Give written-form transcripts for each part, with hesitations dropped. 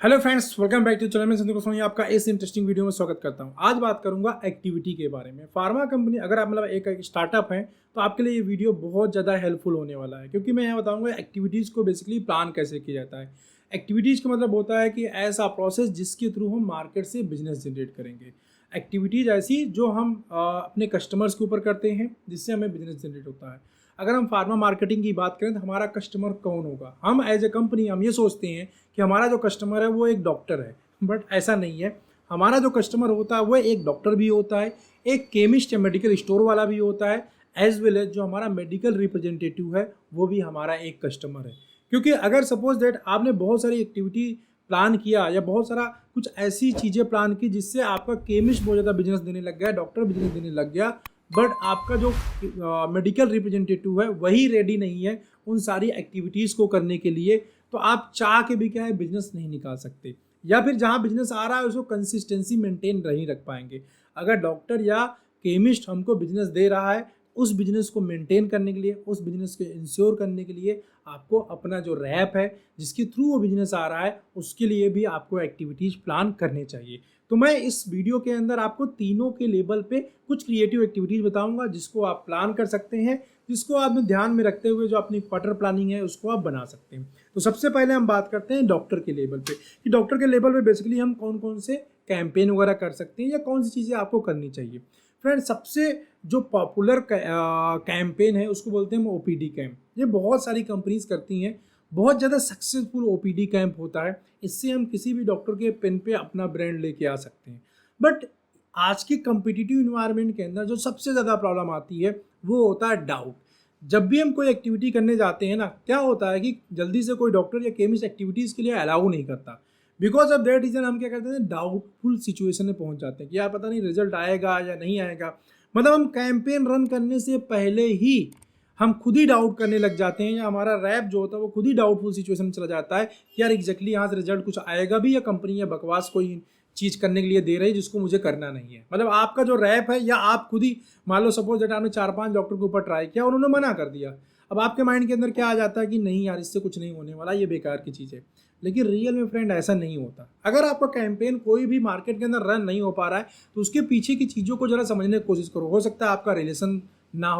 Hello friends, welcome back to channel में संदीप गोस्वामी आपका इस इंटरेस्टिंग वीडियो में स्वागत करता हूं। आज बात करूंगा एक्टिविटी के बारे में। फार्मा कंपनी अगर आप मतलब एक स्टार्टअप है तो आपके लिए ये वीडियो बहुत ज़्यादा हेल्पफुल होने वाला है, क्योंकि मैं यहाँ बताऊंगा एक्टिविटीज़ को बेसिकली प्लान कैसे किया जाता है। एक्टिविटीज़ का मतलब होता है कि ऐसा प्रोसेस जिसके थ्रू हम मार्केट से बिजनेस जनरेट करेंगे। एक्टिविटीज़ ऐसी जो हम अपने कस्टमर्स के ऊपर करते हैं जिससे हमें बिजनेस जनरेट होता है। अगर हम फार्मा मार्केटिंग की बात करें तो हमारा कस्टमर कौन होगा? हम एज ए कंपनी हम ये सोचते हैं कि हमारा जो कस्टमर है वो एक डॉक्टर है, बट ऐसा नहीं है। हमारा जो कस्टमर होता है वो एक डॉक्टर भी होता है, एक केमिस्ट या मेडिकल स्टोर वाला भी होता है, एज वेल एज जो हमारा मेडिकल रिप्रेजेंटेटिव है वो भी हमारा एक कस्टमर है। क्योंकि अगर सपोज दैट आपने बहुत सारी एक्टिविटी प्लान किया या बहुत सारा कुछ ऐसी चीज़ें प्लान की जिससे आपका केमिस्ट बहुत ज़्यादा बिजनेस देने लग गया, डॉक्टर बिजनेस देने लग गया, बट आपका जो मेडिकल रिप्रेजेंटेटिव है वही रेडी नहीं है उन सारी एक्टिविटीज़ को करने के लिए, तो आप चाह के भी क्या है बिजनेस नहीं निकाल सकते। या फिर जहाँ बिजनेस आ रहा है उसको कंसिस्टेंसी मेंटेन नहीं रख पाएंगे। अगर डॉक्टर या केमिस्ट हमको बिजनेस दे रहा है, उस बिजनेस को मेंटेन करने के लिए, उस बिजनेस को इंश्योर करने के लिए आपको अपना जो रैप है जिसके थ्रू वो बिजनेस आ रहा है उसके लिए भी आपको एक्टिविटीज़ प्लान करने चाहिए। तो मैं इस वीडियो के अंदर आपको तीनों के लेवल पे कुछ क्रिएटिव एक्टिविटीज़ बताऊंगा जिसको आप प्लान कर सकते हैं, जिसको आप ध्यान में रखते हुए जो अपनी क्वार्टर प्लानिंग है उसको आप बना सकते हैं। तो सबसे पहले हम बात करते हैं डॉक्टर के लेवल पे कि डॉक्टर के लेवल पे बेसिकली हम कौन कौन से कैंपेन वगैरह कर सकते हैं या कौन सी चीज़ें आपको करनी चाहिए। फ्रेंड्स, सबसे जो पॉपुलर कैंपेन है उसको बोलते हैं हम ओपीडी कैंप। ये बहुत सारी कंपनीज करती हैं, बहुत ज़्यादा सक्सेसफुल ओपीडी कैंप होता है। इससे हम किसी भी डॉक्टर के पेन पे अपना ब्रांड लेके आ सकते हैं। बट आज के कम्पिटिटिव इन्वायरमेंट के अंदर जो सबसे ज़्यादा प्रॉब्लम आती है वो होता है डाउट। जब भी हम कोई एक्टिविटी करने जाते हैं ना, क्या होता है कि जल्दी से कोई डॉक्टर या केमिस्ट एक्टिविटीज़ के लिए अलाउ नहीं करता। बिकॉज ऑफ दैट रीज़न हम क्या करते हैं, डाउटफुल सिचुएशन में पहुंच जाते हैं कि यार पता नहीं रिजल्ट आएगा या नहीं आएगा। मतलब हम कैंपेन रन करने से पहले ही हम खुद ही डाउट करने लग जाते हैं, या हमारा रैप जो होता है वो खुद ही डाउटफुल सिचुएशन में चला जाता है कि यार एग्जैक्टली यहाँ से रिजल्ट कुछ आएगा भी या कंपनी या बकवास कोई चीज़ करने के लिए दे रही है जिसको मुझे करना नहीं है। मतलब आपका जो रैप है या आप खुद ही मान लो सपोज दैट आपने 4-5 डॉक्टर के ऊपर ट्राई किया और उन्होंने मना कर दिया। अब आपके माइंड के अंदर क्या आ जाता है कि नहीं यार इससे कुछ नहीं होने वाला, ये बेकार की चीज़ है। लेकिन रियल में फ्रेंड ऐसा नहीं होता। अगर आपका कैंपेन कोई भी मार्केट के अंदर रन नहीं हो पा रहा है तो उसके पीछे की चीज़ों को जरा समझने की कोशिश करो। हो सकता है आपका रिलेशन ना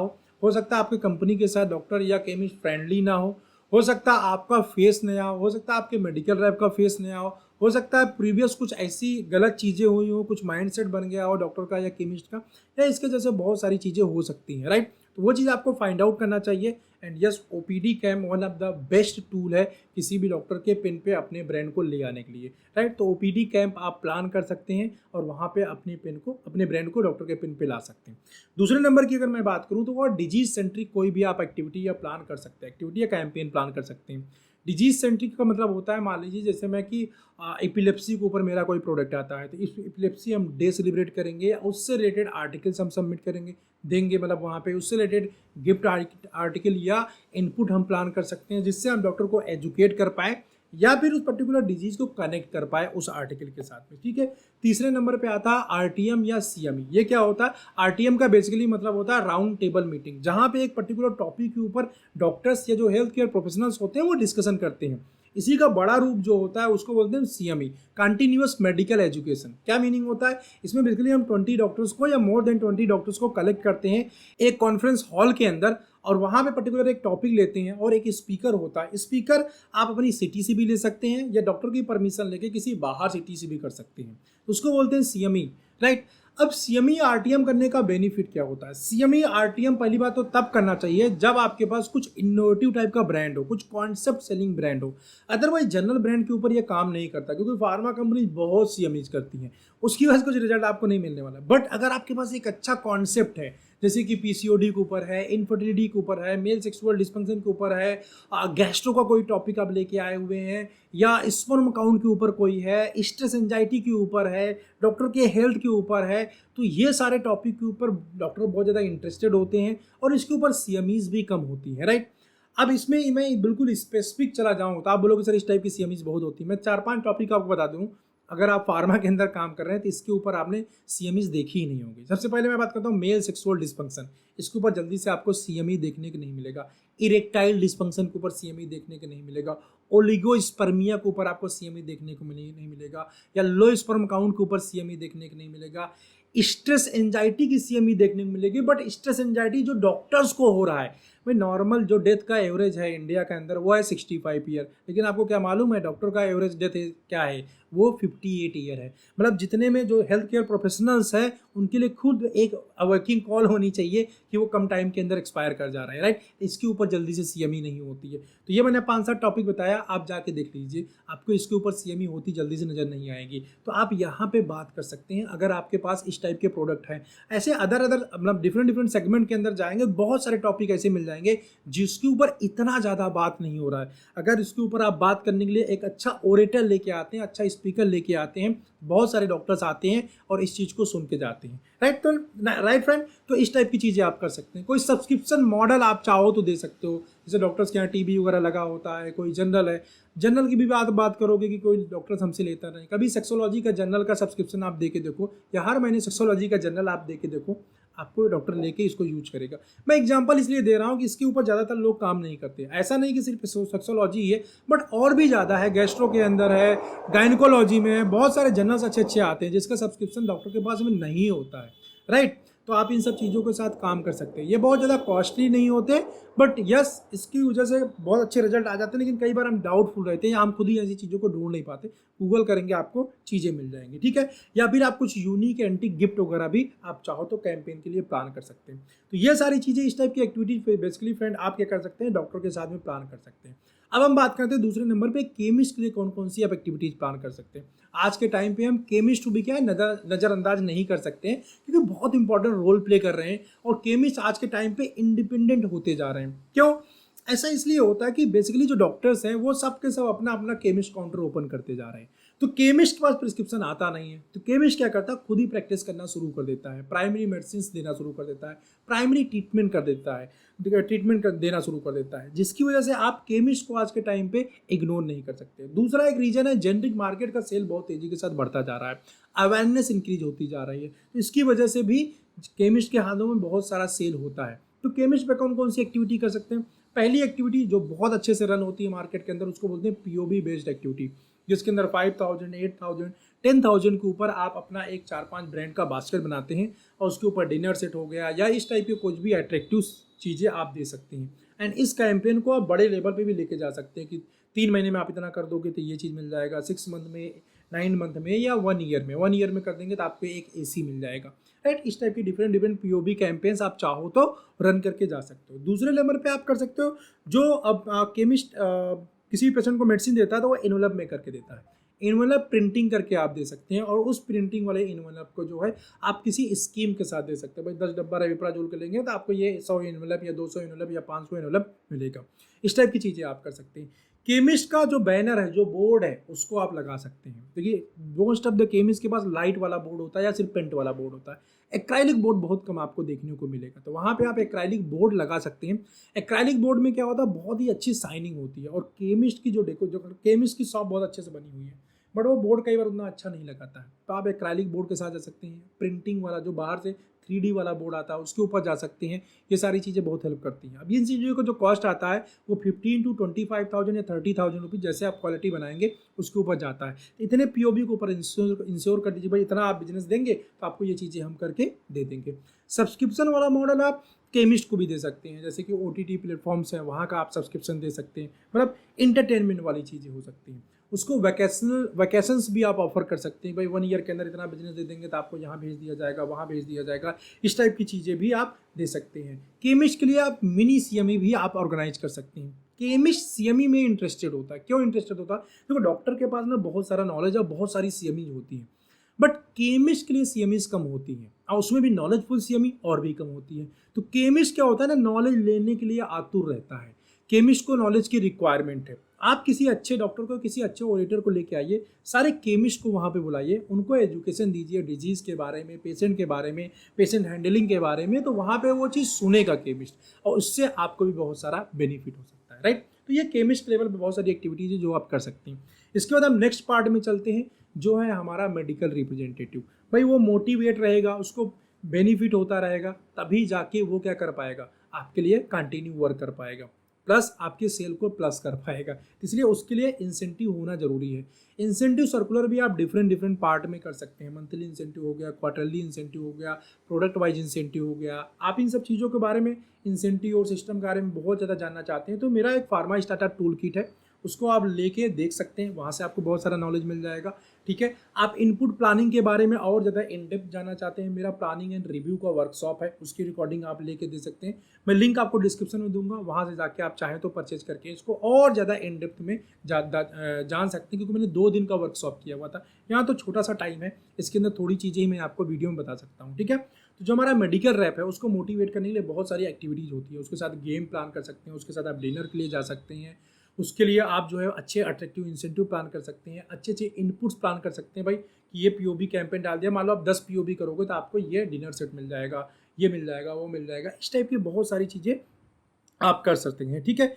हो सकता है आपकी कंपनी के साथ डॉक्टर या केमिस्ट फ्रेंडली ना हो सकता है आपका फेस नया हो सकता है आपके मेडिकल रैप का फेस नया हो सकता है प्रीवियस कुछ ऐसी गलत चीज़ें हुई हो, कुछ माइंडसेट बन गया हो डॉक्टर का या केमिस्ट का, या इसके जैसे बहुत सारी चीज़ें हो सकती हैं, राइट। तो वो चीज़ आपको फाइंड आउट करना चाहिए। And yes, OPD camp one of the best tool है किसी भी डॉक्टर के पेन पे अपने ब्रांड को ले आने के लिए, राइट। तो ओपीडी कैंप आप प्लान कर सकते हैं और वहाँ पे अपने पेन को, अपने ब्रांड को डॉक्टर के पेन पे ला सकते हैं। दूसरे नंबर की अगर मैं बात करूँ तो वो डिजीज सेंट्रिक कोई भी आप एक्टिविटी या प्लान कर सकते हैं, एक्टिविटी या कैंपेन प्लान कर सकते हैं। डिजीज सेंट्रिक का मतलब होता है, मान लीजिए जैसे मैं कि एपिलेप्सी के ऊपर मेरा कोई प्रोडक्ट आता है तो इस एपिलेप्सी हम डे सेलिब्रेट करेंगे या उससे रिलेटेड आर्टिकल्स हम सबमिट करेंगे देंगे, मतलब वहाँ पे उससे रिलेटेड गिफ्ट आर्टिकल या इनपुट हम प्लान कर सकते हैं जिससे हम डॉक्टर को एजुकेट कर पाए या फिर उस पर्टिकुलर डिजीज को कनेक्ट कर पाए उस आर्टिकल के साथ में, ठीक है। तीसरे नंबर पे आता है आरटीएम या सीएमई। ये क्या होता है? आरटीएम का बेसिकली मतलब होता है राउंड टेबल मीटिंग, जहाँ पे एक पर्टिकुलर टॉपिक के ऊपर डॉक्टर्स या जो हेल्थ केयर प्रोफेशनल्स होते हैं वो डिस्कशन करते हैं। इसी का बड़ा रूप जो होता है उसको बोलते हैं सीएमई, कंटिन्यूअस मेडिकल एजुकेशन। क्या मीनिंग होता है? इसमें बेसिकली हम 20 डॉक्टर्स को या मोर देन 20 डॉक्टर्स को कलेक्ट करते हैं एक कॉन्फ्रेंस हॉल के अंदर और वहाँ पे पर्टिकुलर एक टॉपिक लेते हैं और एक स्पीकर होता है। स्पीकर आप अपनी सिटी से भी ले सकते हैं या डॉक्टर की परमिशन लेके किसी बाहर सिटी से भी कर सकते हैं, उसको बोलते हैं सीएमई, राइट। अब सीएमई आरटीएम करने का बेनिफिट क्या होता है? सीएमई आरटीएम पहली बात तो तब करना चाहिए जब आपके पास कुछ इनोवेटिव टाइप का ब्रांड हो, कुछ कॉन्सेप्ट सेलिंग ब्रांड हो। अदरवाइज जनरल ब्रांड के ऊपर ये काम नहीं करता, क्योंकि फार्मा कंपनी बहुत सीएमईज करती हैं, उसकी वजह से कुछ रिजल्ट आपको नहीं मिलने वाला। बट अगर आपके पास एक अच्छा कॉन्सेप्ट है, जैसे कि पीसीओडी के ऊपर है, इनफर्टिलिटी के ऊपर है, मेल सेक्सुअल डिस्फंक्शन के ऊपर है, गैस्ट्रो का कोई टॉपिक आप लेके आए हुए हैं, या स्पर्म काउंट के ऊपर कोई है, स्ट्रेस एंजाइटी के ऊपर है, डॉक्टर के हेल्थ के ऊपर है, तो ये सारे टॉपिक के ऊपर डॉक्टर बहुत ज़्यादा इंटरेस्टेड होते हैं और इसके ऊपर सीएमईज भी कम होती है, राइट। अब इसमें मैं बिल्कुल स्पेसिफिक चला जाऊँ तो आप बोलोगे सर इस टाइप की सीएमईज बहुत होती है। मैं 4-5 टॉपिक आपको बता दूँ। अगर आप फार्मा के अंदर काम कर रहे हैं तो इसके ऊपर आपने सीएमईज देखी ही नहीं होगी। सबसे पहले मैं बात करता हूँ मेल सेक्सुअल डिस्फंक्शन। इसके ऊपर जल्दी से आपको सीएमई देखने को नहीं मिलेगा। इरेक्टाइल डिस्फंक्शन के ऊपर सीएमई देखने को नहीं मिलेगा। ओलिगोस्पर्मिया के ऊपर आपको सीएमई देखने को नहीं मिलेगा, या लो स्पर्म काउंट के ऊपर सीएमई देखने को नहीं मिलेगा। स्ट्रेस एंजाइटी की सीएमई देखने को मिलेगी, बट स्ट्रेस एंजाइटी जो डॉक्टर्स को हो रहा है, भाई नॉर्मल जो डेथ का एवरेज है इंडिया के अंदर वो है 65 ईयर, लेकिन आपको क्या मालूम है डॉक्टर का एवरेज डेथ क्या है, वो 58 ईयर है। मतलब जितने में जो हेल्थ केयर प्रोफेशनल्स है उनके लिए खुद एक वर्किंग कॉल होनी चाहिए कि वो कम टाइम के अंदर एक्सपायर कर जा रहा है, राइट। इसके ऊपर जल्दी से सीएमई नहीं होती है। तो ये मैंने 5-7 टॉपिक बताया, आप जाके देख लीजिए, आपको इसके ऊपर सीएमई होती जल्दी से नजर नहीं आएगी। तो आप यहाँ पे बात कर सकते हैं अगर आपके पास इस टाइप के प्रोडक्ट हैं। ऐसे अदर मतलब डिफरेंट सेगमेंट के अंदर जाएंगे, बहुत सारे टॉपिक ऐसे मिल जाएंगे जिसके ऊपर इतना ज़्यादा बात नहीं हो रहा है। अगर इसके ऊपर आप बात करने के लिए एक अच्छा ओरेटर लेके आते हैं, अच्छा स्पीकर लेके आते हैं, बहुत सारे डॉक्टर्स आते हैं और इस चीज़ को सुन के जाते हैं, राइट। तो राइट फ्रेंड, तो इस टाइप की चीज़ें आप कर सकते हैं। कोई सब्सक्रिप्शन मॉडल आप चाहो तो दे सकते हो, जैसे डॉक्टर्स के यहाँ टीबी वगैरह लगा होता है, कोई जनरल है, जनरल की भी बात करोगे कि कोई डॉक्टर्स हमसे लेता नहीं, कभी सेक्सोलॉजी का जनरल का सब्सक्रिप्शन आप दे के देखो, या हर महीने सेक्सोलॉजी का जनरल आप दे के देखो, आपको डॉक्टर लेके इसको यूज करेगा। मैं एग्जांपल इसलिए दे रहा हूँ कि इसके ऊपर ज़्यादातर लोग काम नहीं करते। ऐसा नहीं कि सिर्फ सेक्सोलॉजी है, बट और भी ज़्यादा है, गैस्ट्रो के अंदर है, गायनिकोलॉजी में है, बहुत सारे जर्नल्स अच्छे आते हैं जिसका सब्सक्रिप्शन डॉक्टर के पास में नहीं होता है, राइट। तो आप इन सब चीज़ों के साथ काम कर सकते हैं। ये बहुत ज़्यादा कॉस्टली नहीं होते, बट यस इसकी वजह से बहुत अच्छे रिजल्ट आ जाते हैं, लेकिन कई बार हम डाउटफुल रहते हैं, हम खुद ही ऐसी चीज़ों को ढूंढ नहीं पाते। गूगल करेंगे आपको चीज़ें मिल जाएंगी, ठीक है। या फिर आप कुछ यूनिक एंटी गिफ्ट वगैरह भी आप चाहो तो कैंपेन के लिए प्लान कर सकते हैं। तो ये सारी चीज़ें, इस टाइप की एक्टिविटी बेसिकली फ्रेंड आप क्या कर सकते हैं, डॉक्टर के साथ में प्लान कर सकते हैं। अब हम बात करते हैं दूसरे नंबर पे केमिस्ट के लिए कौन कौन सी आप एक्टिविटीज प्लान कर सकते हैं। आज के टाइम पे हम केमिस्ट को भी क्या है नज़रअंदाज नहीं कर सकते हैं, क्योंकि बहुत इंपॉर्टेंट रोल प्ले कर रहे हैं, और केमिस्ट आज के टाइम पे इंडिपेंडेंट होते जा रहे हैं। क्यों ऐसा? इसलिए होता है कि बेसिकली जो डॉक्टर्स हैं वो सब के सब अपना अपना केमिस्ट काउंटर ओपन करते जा रहे हैं। तो केमिस्ट के पास प्रिस्क्रिप्शन आता नहीं है, तो केमिस्ट क्या करता है, खुद ही प्रैक्टिस करना शुरू कर देता है, प्राइमरी मेडिसिन देना शुरू कर देता है, प्राइमरी ट्रीटमेंट कर देता है, देना शुरू कर देता है, जिसकी वजह से आप केमिस्ट को आज के टाइम पे इग्नोर नहीं कर सकते। दूसरा एक रीजन है, जेनरिक मार्केट का सेल बहुत तेजी के साथ बढ़ता जा रहा है, अवेयरनेस इंक्रीज होती जा रही है, तो इसकी वजह से भी केमिस्ट के हाथों में बहुत सारा सेल होता है। तो केमिस्ट पे कौन कौन सी एक्टिविटी कर सकते हैं? पहली एक्टिविटी जो बहुत अच्छे से रन होती है मार्केट के अंदर, उसको बोलते हैं पीओबी बेस्ड एक्टिविटी, जिसके अंदर 5000, 8000, 10,000 के ऊपर आप अपना एक 4-5 ब्रांड का बास्केट बनाते हैं, और उसके ऊपर डिनर सेट हो गया या इस टाइप के कुछ भी अट्रैक्टिव चीज़ें आप दे सकते हैं। एंड इस कैंपेन को आप बड़े लेवल पे भी लेके जा सकते हैं कि 3 महीने में आप इतना कर दोगे तो ये चीज़ मिल जाएगा, 6 मंथ में, 9 मंथ में, या 1 ईयर में। 1 ईयर में कर देंगे तो आपको एक एसी मिल जाएगा, राइट। इस टाइप की डिफरेंट पीओबी कैंपेन्स आप चाहो तो रन करके जा सकते हो। दूसरे नंबर पे आप कर सकते हो, जो अब केमिस्ट किसी भी पेशेंट को मेडिसिन देता है तो वो एनवलप में करके देता है, एनवलप प्रिंटिंग करके आप दे सकते हैं, और उस प्रिंटिंग वाले एनवलप को जो है आप किसी स्कीम के साथ दे सकते हैं। भाई 10 डब्बा रेविप्राजोल के लेंगे तो आपको ये 100 एनवलप या 200 एनवलप या 500 एनवलप मिलेगा। इस टाइप की चीज़ें आप कर सकते हैं। केमिस्ट का जो बैनर है, जो बोर्ड है, उसको आप लगा सकते हैं। देखिए मोस्ट ऑफ द केमिस्ट के पास लाइट वाला बोर्ड होता है या सिर्फ पेंट वाला बोर्ड होता है। एक्राइलिक बोर्ड बहुत कम आपको देखने को मिलेगा, तो वहाँ पे आप एक्राइलिक बोर्ड लगा सकते हैं। एक्राइलिक बोर्ड में क्या होता है, बहुत ही अच्छी साइनिंग होती है, और केमिस्ट की जो केमिस्ट की शॉप बहुत अच्छे से बनी हुई है, बट वो बोर्ड कई बार उतना अच्छा नहीं लगाता है, तो आप एक्राइलिक बोर्ड के साथ जा सकते हैं। प्रिंटिंग वाला जो बाहर से 3D वाला बोर्ड आता है उसके ऊपर जा सकते हैं। ये सारी चीज़ें बहुत हेल्प करती हैं। अब इन चीज़ों का जो कॉस्ट आता है वो 15 to 25,000 या 30,000 रुपीज़, जैसे आप क्वालिटी बनाएंगे उसके ऊपर जाता है। इतने पीओबी के ऊपर इंश्योर कर दीजिए, भाई इतना आप बिजनेस देंगे तो आपको ये चीज़ें हम करके दे देंगे। सब्सक्रिप्शन वाला मॉडल आप केमिस्ट को भी दे सकते हैं, जैसे कि OTT प्लेटफॉर्म्स हैं, वहाँ का आप सब्सक्रिप्शन दे सकते हैं। मतलब इंटरटेनमेंट वाली चीज़ें हो सकती हैं। उसको वैकेशंस भी आप ऑफर कर सकते हैं, भाई 1 ईयर के अंदर इतना बिजनेस दे देंगे तो आपको यहाँ भेज दिया जाएगा, वहाँ भेज दिया जाएगा। इस टाइप की चीज़ें भी आप दे सकते हैं। केमिस्ट के लिए आप मिनी CME भी आप ऑर्गेनाइज कर सकते हैं। केमिस्ट CME में इंटरेस्टेड होता है। क्यों इंटरेस्टेड होता है? क्योंकि डॉक्टर के पास ना बहुत सारा नॉलेज और बहुत सारी CME होती है, बट केमिस्ट के लिए CMEs कम होती हैं, और उसमें भी नॉलेजफुल CME और भी कम होती है। तो केमिस्ट क्या होता है ना, नॉलेज लेने के लिए आतुर रहता है। केमिस्ट को नॉलेज की रिक्वायरमेंट है। आप किसी अच्छे डॉक्टर को, किसी अच्छे ऑडिटर को लेके आइए, सारे केमिस्ट को वहाँ पे बुलाइए, उनको एजुकेशन दीजिए डिजीज़ के बारे में, पेशेंट के बारे में, पेशेंट हैंडलिंग के बारे में, तो वहाँ पे वो चीज़ सुनेगा केमिस्ट, और उससे आपको भी बहुत सारा बेनिफिट हो सकता है, राइट। तो ये केमिस्ट लेवल पे बहुत सारी एक्टिविटीज़ है जो आप कर सकते हैं। इसके बाद हम नेक्स्ट पार्ट में चलते हैं, जो है हमारा मेडिकल रिप्रेजेंटेटिव। भाई वो मोटिवेट रहेगा, उसको बेनिफिट होता रहेगा, तभी जाके वो क्या कर पाएगा, आपके लिए कंटिन्यू वर्क कर पाएगा। प्लस आपके सेल को प्लस कर पाएगा। इसलिए उसके लिए इंसेंटिव होना जरूरी है। इंसेंटिव सर्कुलर भी आप डिफरेंट पार्ट में कर सकते हैं। मंथली इंसेंटिव हो गया, क्वार्टरली इंसेंटिव हो गया, प्रोडक्ट वाइज इंसेंटिव हो गया। आप इन सब चीज़ों के बारे में, इंसेंटिव और सिस्टम के बारे में बहुत ज़्यादा जानना चाहते हैं तो मेरा एक फार्मा स्टार्टअप टूल किट है, उसको आप लेके देख सकते हैं। वहाँ से आपको बहुत सारा नॉलेज मिल जाएगा। ठीक है, आप इनपुट प्लानिंग के बारे में और ज़्यादा इन डेप्थ जानना चाहते हैं, मेरा प्लानिंग एंड रिव्यू का वर्कशॉप है, उसकी रिकॉर्डिंग आप लेके दे सकते हैं। मैं लिंक आपको डिस्क्रिप्शन में दूंगा, वहाँ से जाके आप चाहें तो परचेज करके इसको और ज़्यादा इन डेप्थ में जान सकते हैं, क्योंकि मैंने 2 दिन का वर्कशॉप किया हुआ था। यहाँ तो छोटा सा टाइम है, इसके अंदर थोड़ी चीज़ें ही मैं आपको वीडियो में बता सकता हूँ। ठीक है, तो जो हमारा मेडिकल रैप है उसको मोटिवेट करने के लिए बहुत सारी एक्टिविटीज़ होती है। उसके साथ गेम प्लान कर सकते हैं, उसके साथ आप डिनर के लिए जा सकते हैं, उसके लिए आप जो है अच्छे अट्रैक्टिव इंसेंटिव प्लान कर सकते हैं, अच्छे अच्छे इनपुट्स प्लान कर सकते हैं। भाई कि ये पीओबी कैंपेन डाल दिया, मान लो आप 10 पीओबी करोगे तो आपको ये डिनर सेट मिल जाएगा, ये मिल जाएगा, वो मिल जाएगा। इस टाइप की बहुत सारी चीज़ें आप कर सकते हैं। ठीक है,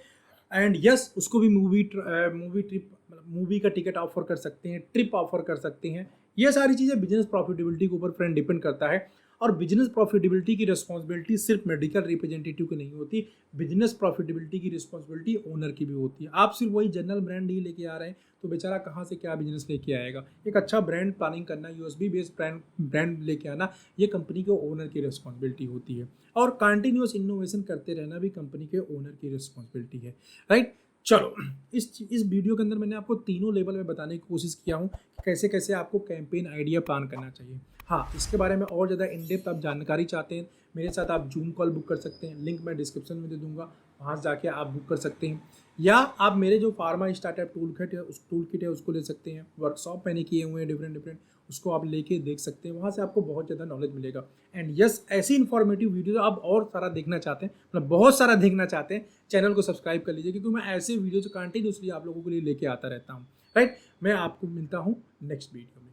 एंड यस, उसको भी मूवी ट्रिप, मूवी का टिकट ऑफर कर सकते हैं, ट्रिप ऑफर कर सकते हैं। ये सारी चीज़ें बिजनेस प्रॉफिटेबिलिटी के ऊपर फ्रेंड डिपेंड करता है। और बिजनेस प्रॉफिटेबिलिटी की रिस्पॉन्सिबिलिटी सिर्फ मेडिकल रिप्रेजेंटेटिव की नहीं होती, बिजनेस प्रॉफिटेबिलिटी की रिस्पॉन्सिबिलिटी ओनर की भी होती है। आप सिर्फ वही जनरल ब्रांड नहीं लेके आ रहे हैं तो बेचारा कहाँ से क्या बिजनेस लेके आएगा। एक अच्छा ब्रांड प्लानिंग करना, यूएसबी बेस्ड ब्रांड लेके आना, ये कंपनी के ओनर की रिस्पॉन्सिबिलिटी होती है। और कंटिन्यूस इनोवेशन करते रहना भी कंपनी के ओनर की रिस्पॉन्सिबिलिटी है। राइट, चलो इस वीडियो के अंदर मैंने आपको तीनों लेवल में बताने की कोशिश किया हूँ कैसे कैसे आपको कैंपेन आइडिया प्लान करना चाहिए। हाँ, इसके बारे में और ज़्यादा इन डेप्थ आप जानकारी चाहते हैं, मेरे साथ आप जूम कॉल बुक कर सकते हैं, लिंक मैं डिस्क्रिप्शन में दे दूंगा, वहाँ से जाके आप बुक कर सकते हैं। या आप मेरे जो फार्मा स्टार्टअप टूल किट है उसको ले सकते हैं। वर्कशॉप मैंने किए हुए हैं डिफरेंट, उसको आप लेके देख सकते हैं, वहाँ से आपको बहुत ज़्यादा नॉलेज मिलेगा। एंड यस, ऐसी इन्फॉर्मेटिव वीडियो आप और सारा देखना चाहते हैं, मतलब बहुत सारा देखना चाहते हैं, चैनल को सब्सक्राइब कर लीजिए, क्योंकि मैं ऐसे वीडियो कंटिन्यूसली आप लोगों के लिए लेके आता रहता हूँ। राइट, मैं आपको मिलता हूँ नेक्स्ट वीडियो में।